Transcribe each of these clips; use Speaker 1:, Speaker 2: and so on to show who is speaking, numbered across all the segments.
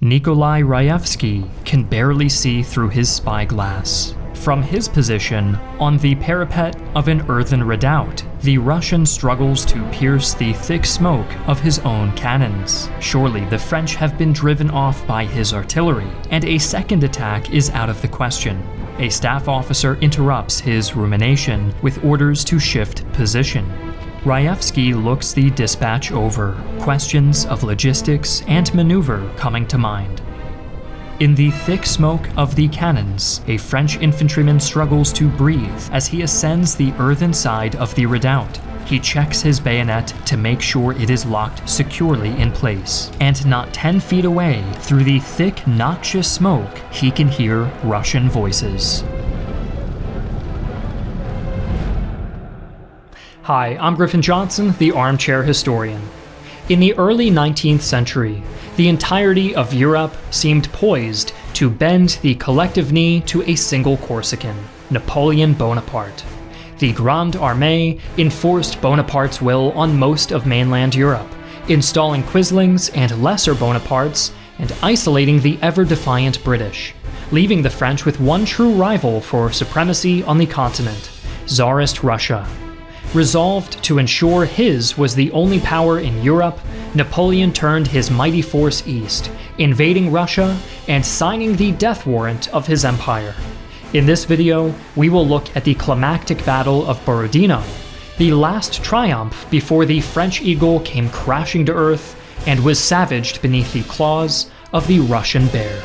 Speaker 1: Nikolai Raevsky can barely see through his spyglass. From his position, on the parapet of an earthen redoubt, the Russian struggles to pierce the thick smoke of his own cannons. Surely the French have been driven off by his artillery, and a second attack is out of the question. A staff officer interrupts his rumination with orders to shift position. Raevsky looks the dispatch over, questions of logistics and maneuver coming to mind. In the thick smoke of the cannons, a French infantryman struggles to breathe as he ascends the earthen side of the redoubt. He checks his bayonet to make sure it is locked securely in place, and not 10 feet away, through the thick, noxious smoke, he can hear Russian voices. Hi, I'm Griffin Johnson, the Armchair Historian. In the early 19th century, the entirety of Europe seemed poised to bend the collective knee to a single Corsican, Napoleon Bonaparte. The Grande Armée enforced Bonaparte's will on most of mainland Europe, installing quislings and lesser Bonapartes and isolating the ever-defiant British, leaving the French with one true rival for supremacy on the continent, Tsarist Russia. Resolved to ensure his was the only power in Europe, Napoleon turned his mighty force east, invading Russia and signing the death warrant of his empire. In this video, we will look at the climactic Battle of Borodino, the last triumph before the French eagle came crashing to earth and was savaged beneath the claws of the Russian bear.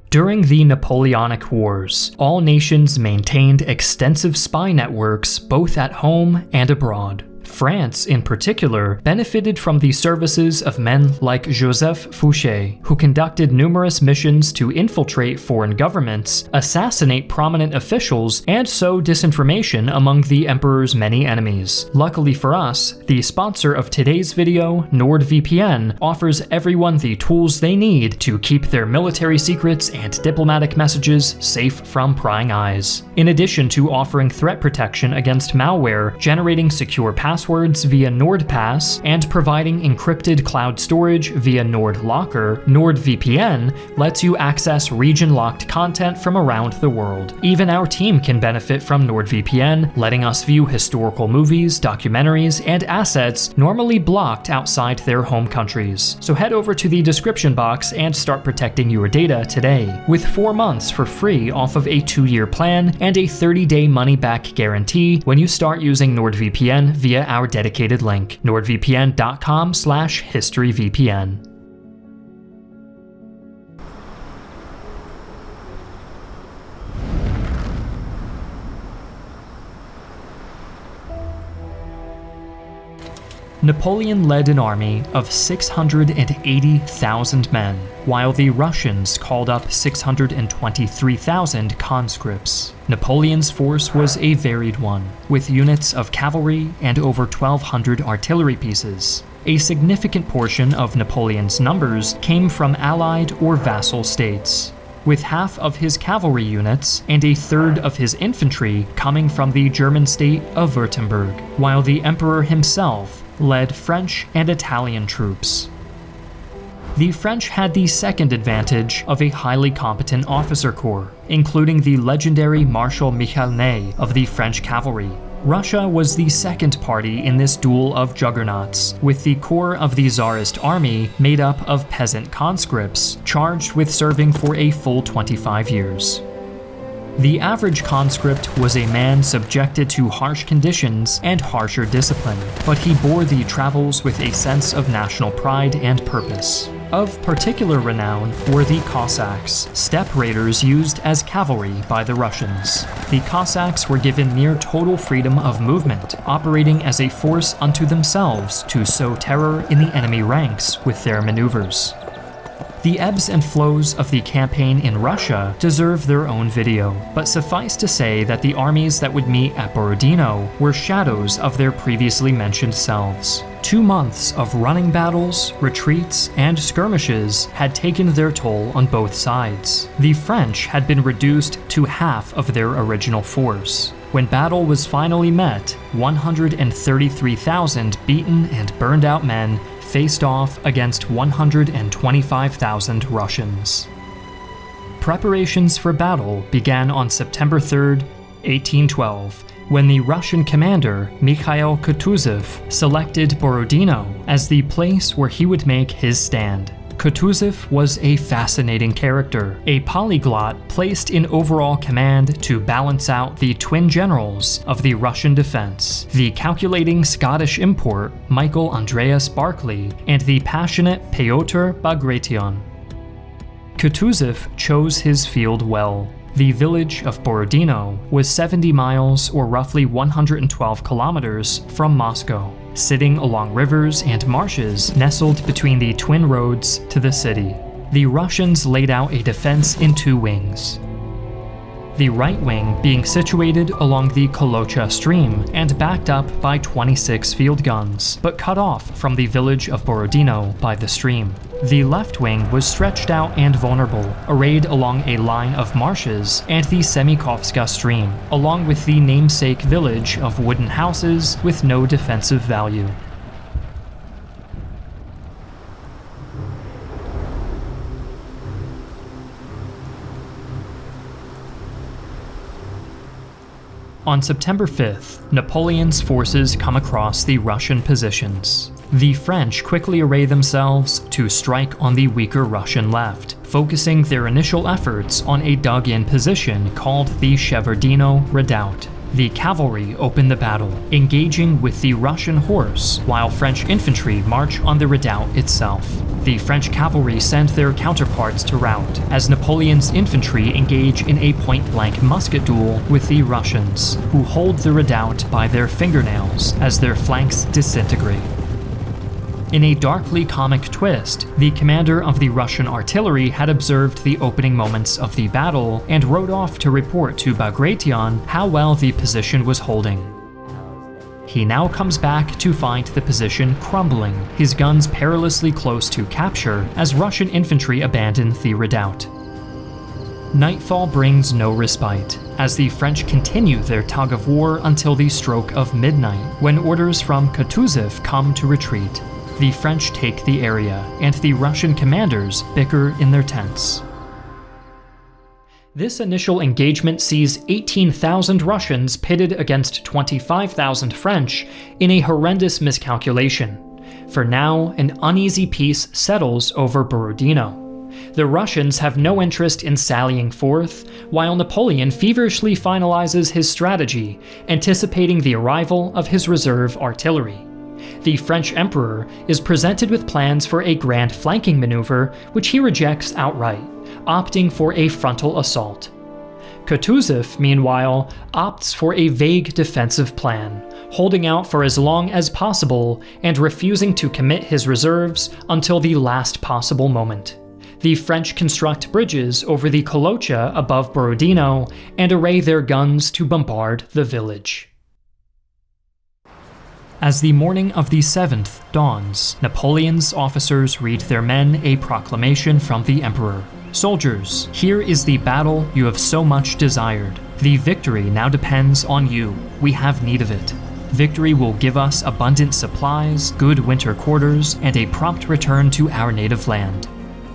Speaker 1: During the Napoleonic Wars, all nations maintained extensive spy networks both at home and abroad. France, in particular, benefited from the services of men like Joseph Fouché, who conducted numerous missions to infiltrate foreign governments, assassinate prominent officials, and sow disinformation among the emperor's many enemies. Luckily for us, the sponsor of today's video, NordVPN, offers everyone the tools they need to keep their military secrets and diplomatic messages safe from prying eyes. In addition to offering threat protection against malware, generating secure passwords via NordPass, and providing encrypted cloud storage via NordLocker, NordVPN lets you access region-locked content from around the world. Even our team can benefit from NordVPN, letting us view historical movies, documentaries, and assets normally blocked outside their home countries. So head over to the description box and start protecting your data today, with 4 months for free off of a 2-year plan and a 30-day money-back guarantee when you start using NordVPN via our dedicated link, nordvpn.com/historyvpn. Napoleon led an army of 680,000 men, while the Russians called up 623,000 conscripts. Napoleon's force was a varied one, with units of cavalry and over 1,200 artillery pieces. A significant portion of Napoleon's numbers came from allied or vassal states, with half of his cavalry units and a third of his infantry coming from the German state of Württemberg, while the emperor himself led French and Italian troops. The French had the second advantage of a highly competent officer corps, including the legendary Marshal Michel Ney of the French cavalry. Russia was the second party in this duel of juggernauts, with the core of the Tsarist army made up of peasant conscripts charged with serving for a full 25 years. The average conscript was a man subjected to harsh conditions and harsher discipline, but he bore the travels with a sense of national pride and purpose. Of particular renown were the Cossacks, steppe raiders used as cavalry by the Russians. The Cossacks were given near total freedom of movement, operating as a force unto themselves to sow terror in the enemy ranks with their maneuvers. The ebbs and flows of the campaign in Russia deserve their own video, but suffice to say that the armies that would meet at Borodino were shadows of their previously mentioned selves. 2 months of running battles, retreats, and skirmishes had taken their toll on both sides. The French had been reduced to half of their original force. When battle was finally met, 133,000 beaten and burned out men faced off against 125,000 Russians. Preparations for battle began on September 3, 1812, when the Russian commander Mikhail Kutuzov selected Borodino as the place where he would make his stand. Kutuzov was a fascinating character, a polyglot placed in overall command to balance out the twin generals of the Russian defense, the calculating Scottish import Michael Andreas Barclay and the passionate Pyotr Bagration. Kutuzov chose his field well. The village of Borodino was 70 miles or roughly 112 kilometers from Moscow, sitting along rivers and marshes nestled between the twin roads to the city. The Russians laid out a defense in two wings. The right wing being situated along the Kolocha stream and backed up by 26 field guns, but cut off from the village of Borodino by the stream. The left wing was stretched out and vulnerable, arrayed along a line of marshes and the Semikhovska stream, along with the namesake village of wooden houses with no defensive value. On September 5th, Napoleon's forces come across the Russian positions. The French quickly array themselves to strike on the weaker Russian left, focusing their initial efforts on a dug-in position called the Shevardino Redoubt. The cavalry open the battle, engaging with the Russian horse, while French infantry march on the redoubt itself. The French cavalry send their counterparts to rout, as Napoleon's infantry engage in a point-blank musket duel with the Russians, who hold the redoubt by their fingernails as their flanks disintegrate. In a darkly comic twist, the commander of the Russian artillery had observed the opening moments of the battle and rode off to report to Bagration how well the position was holding. He now comes back to find the position crumbling, his guns perilously close to capture as Russian infantry abandon the redoubt. Nightfall brings no respite, as the French continue their tug of war until the stroke of midnight, when orders from Kutuzov come to retreat. The French take the area, and the Russian commanders bicker in their tents. This initial engagement sees 18,000 Russians pitted against 25,000 French in a horrendous miscalculation. For now, an uneasy peace settles over Borodino. The Russians have no interest in sallying forth, while Napoleon feverishly finalizes his strategy, anticipating the arrival of his reserve artillery. The French emperor is presented with plans for a grand flanking maneuver, which he rejects outright, opting for a frontal assault. Kutuzov, meanwhile, opts for a vague defensive plan, holding out for as long as possible and refusing to commit his reserves until the last possible moment. The French construct bridges over the Kolocha above Borodino and array their guns to bombard the village. As the morning of the 7th dawns, Napoleon's officers read their men a proclamation from the emperor. "Soldiers, here is the battle you have so much desired. The victory now depends on you. We have need of it. Victory will give us abundant supplies, good winter quarters, and a prompt return to our native land.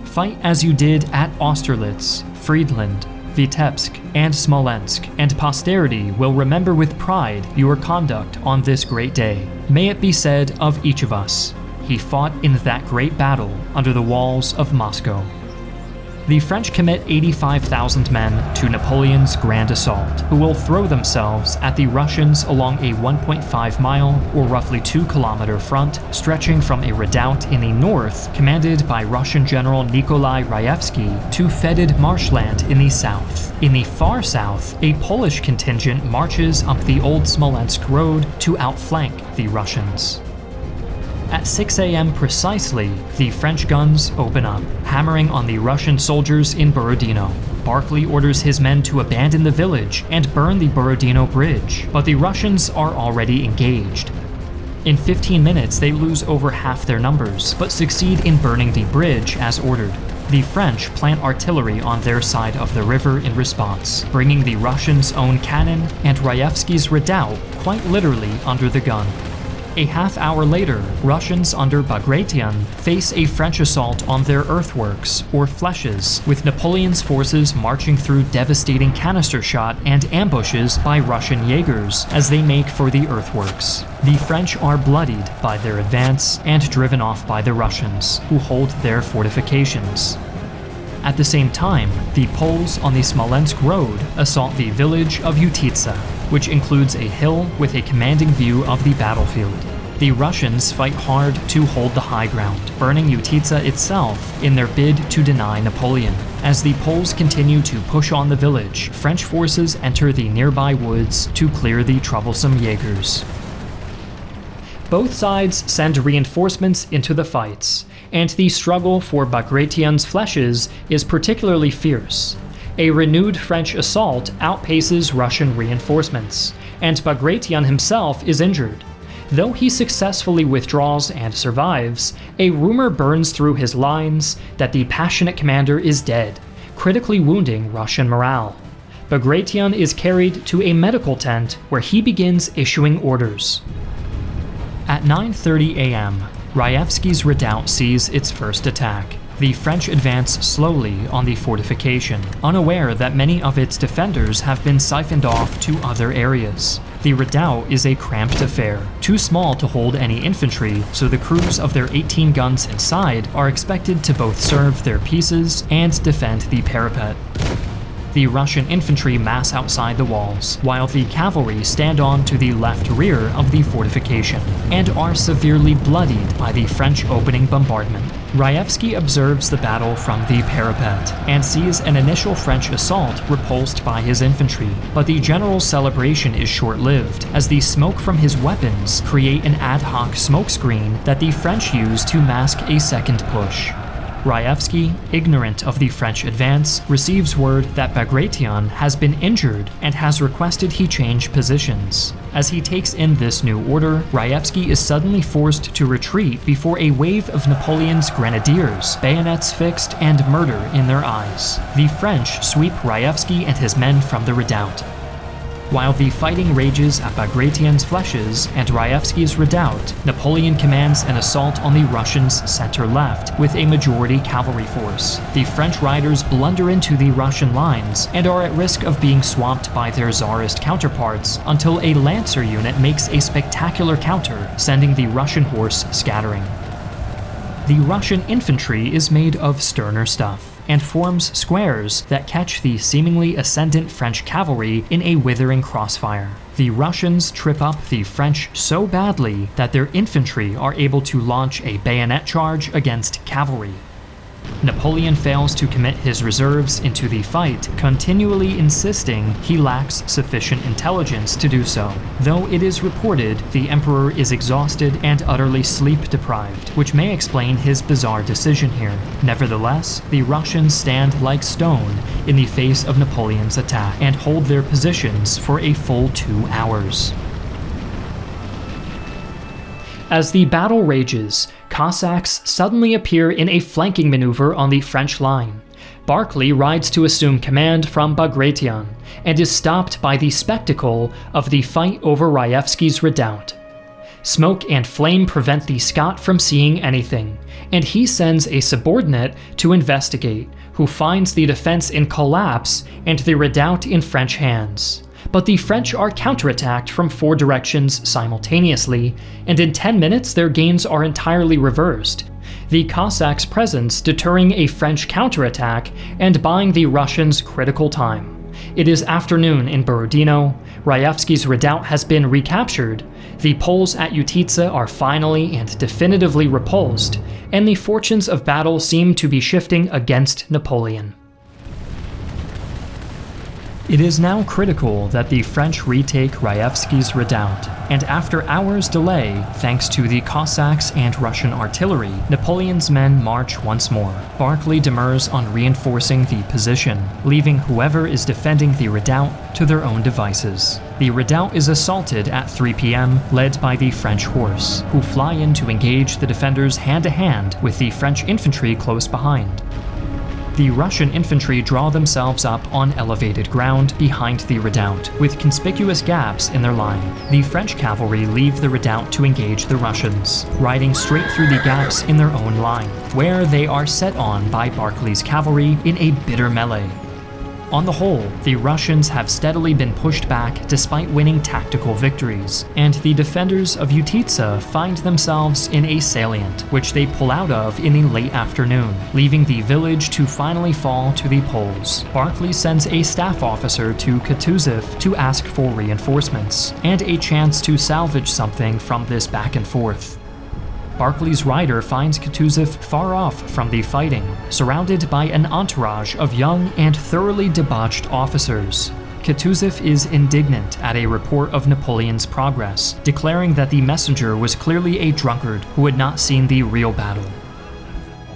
Speaker 1: Fight as you did at Austerlitz, Friedland, Vitebsk, and Smolensk, and posterity will remember with pride your conduct on this great day. May it be said of each of us, he fought in that great battle under the walls of Moscow." The French commit 85,000 men to Napoleon's grand assault, who will throw themselves at the Russians along a 1.5-mile or roughly 2-kilometer front stretching from a redoubt in the north commanded by Russian General Nikolai Raevsky to fetid marshland in the south. In the far south, a Polish contingent marches up the old Smolensk road to outflank the Russians. At 6 a.m. precisely, the French guns open up, hammering on the Russian soldiers in Borodino. Barclay orders his men to abandon the village and burn the Borodino bridge, but the Russians are already engaged. In 15 minutes, they lose over half their numbers, but succeed in burning the bridge as ordered. The French plant artillery on their side of the river in response, bringing the Russians' own cannon and Raevsky's redoubt quite literally under the gun. A half-hour later, Russians under Bagration face a French assault on their earthworks, or flèches, with Napoleon's forces marching through devastating canister shot and ambushes by Russian Jaegers as they make for the earthworks. The French are bloodied by their advance and driven off by the Russians, who hold their fortifications. At the same time, the Poles on the Smolensk road assault the village of Utitsa, which includes a hill with a commanding view of the battlefield. The Russians fight hard to hold the high ground, burning Utitsa itself in their bid to deny Napoleon. As the Poles continue to push on the village, French forces enter the nearby woods to clear the troublesome Jaegers. Both sides send reinforcements into the fights, and the struggle for Bagration's flèches is particularly fierce. A renewed French assault outpaces Russian reinforcements, and Bagration himself is injured. Though he successfully withdraws and survives, a rumor burns through his lines that the passionate commander is dead, critically wounding Russian morale. Bagration is carried to a medical tent where he begins issuing orders. At 9:30 a.m., Raevski's redoubt sees its first attack. The French advance slowly on the fortification, unaware that many of its defenders have been siphoned off to other areas. The redoubt is a cramped affair, too small to hold any infantry, so the crews of their 18 guns inside are expected to both serve their pieces and defend the parapet. The Russian infantry mass outside the walls, while the cavalry stand on to the left rear of the fortification, and are severely bloodied by the French opening bombardment. Raevski observes the battle from the parapet, and sees an initial French assault repulsed by his infantry, but the general's celebration is short-lived, as the smoke from his weapons create an ad hoc smokescreen that the French use to mask a second push. Raevski, ignorant of the French advance, receives word that Bagration has been injured and has requested he change positions. As he takes in this new order, Raevski is suddenly forced to retreat before a wave of Napoleon's grenadiers, bayonets fixed and murder in their eyes. The French sweep Raevski and his men from the redoubt. While the fighting rages at Bagration's flèches and Raevski's redoubt, Napoleon commands an assault on the Russians' center-left with a majority cavalry force. The French riders blunder into the Russian lines and are at risk of being swamped by their Tsarist counterparts until a lancer unit makes a spectacular counter, sending the Russian horse scattering. The Russian infantry is made of sterner stuff, and forms squares that catch the seemingly ascendant French cavalry in a withering crossfire. The Russians trip up the French so badly that their infantry are able to launch a bayonet charge against cavalry. Napoleon fails to commit his reserves into the fight, continually insisting he lacks sufficient intelligence to do so, though it is reported the emperor is exhausted and utterly sleep-deprived, which may explain his bizarre decision here. Nevertheless, the Russians stand like stone in the face of Napoleon's attack, and hold their positions for a full 2 hours. As the battle rages, Cossacks suddenly appear in a flanking maneuver on the French line. Barclay rides to assume command from Bagration, and is stopped by the spectacle of the fight over Raevski's redoubt. Smoke and flame prevent the Scot from seeing anything, and he sends a subordinate to investigate, who finds the defense in collapse and the redoubt in French hands. But the French are counterattacked from 4 directions simultaneously, and in 10 minutes their gains are entirely reversed, the Cossacks' presence deterring a French counterattack and buying the Russians critical time. It is afternoon in Borodino, Raevski's redoubt has been recaptured, the Poles at Utitsa are finally and definitively repulsed, and the fortunes of battle seem to be shifting against Napoleon. It is now critical that the French retake Raevski's redoubt, and after hours' delay, thanks to the Cossacks and Russian artillery, Napoleon's men march once more. Barclay demurs on reinforcing the position, leaving whoever is defending the redoubt to their own devices. The redoubt is assaulted at 3 p.m., led by the French horse, who fly in to engage the defenders hand-to-hand with the French infantry close behind. The Russian infantry draw themselves up on elevated ground behind the redoubt, with conspicuous gaps in their line. The French cavalry leave the redoubt to engage the Russians, riding straight through the gaps in their own line, where they are set on by Barclay's cavalry in a bitter melee. On the whole, the Russians have steadily been pushed back despite winning tactical victories, and the defenders of Utitsa find themselves in a salient, which they pull out of in the late afternoon, leaving the village to finally fall to the Poles. Barclay sends a staff officer to Kutuzov to ask for reinforcements, and a chance to salvage something from this back and forth. Barclay's rider finds Kutuzov far off from the fighting, surrounded by an entourage of young and thoroughly debauched officers. Kutuzov is indignant at a report of Napoleon's progress, declaring that the messenger was clearly a drunkard who had not seen the real battle.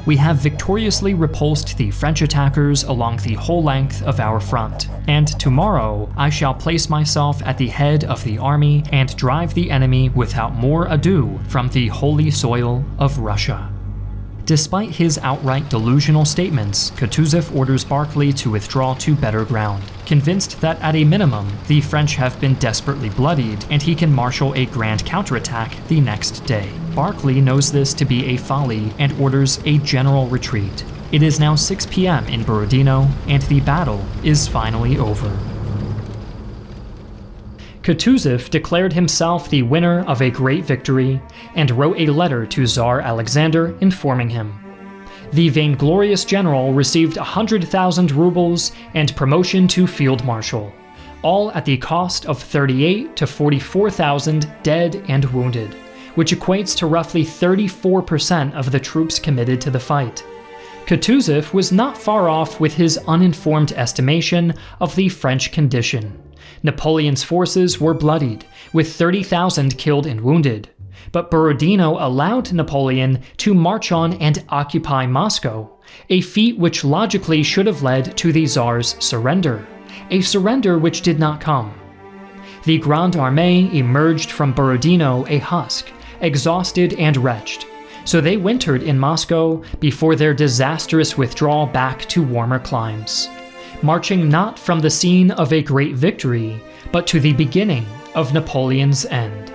Speaker 1: We have victoriously repulsed the French attackers along the whole length of our front, and tomorrow I shall place myself at the head of the army and drive the enemy without more ado from the holy soil of Russia. Despite his outright delusional statements, Kutuzov orders Barclay to withdraw to better ground, convinced that at a minimum, the French have been desperately bloodied and he can marshal a grand counterattack the next day. Barclay knows this to be a folly and orders a general retreat. It is now 6 p.m. in Borodino, and the battle is finally over. Kutuzov declared himself the winner of a great victory and wrote a letter to Tsar Alexander informing him. The vainglorious general received 100,000 rubles and promotion to field marshal, all at the cost of 38,000 to 44,000 dead and wounded, which equates to roughly 34% of the troops committed to the fight. Kutuzov was not far off with his uninformed estimation of the French condition. Napoleon's forces were bloodied, with 30,000 killed and wounded, but Borodino allowed Napoleon to march on and occupy Moscow, a feat which logically should have led to the Tsar's surrender, a surrender which did not come. The Grande Armée emerged from Borodino a husk, exhausted and wretched, so they wintered in Moscow before their disastrous withdrawal back to warmer climes, marching not from the scene of a great victory, but to the beginning of Napoleon's end.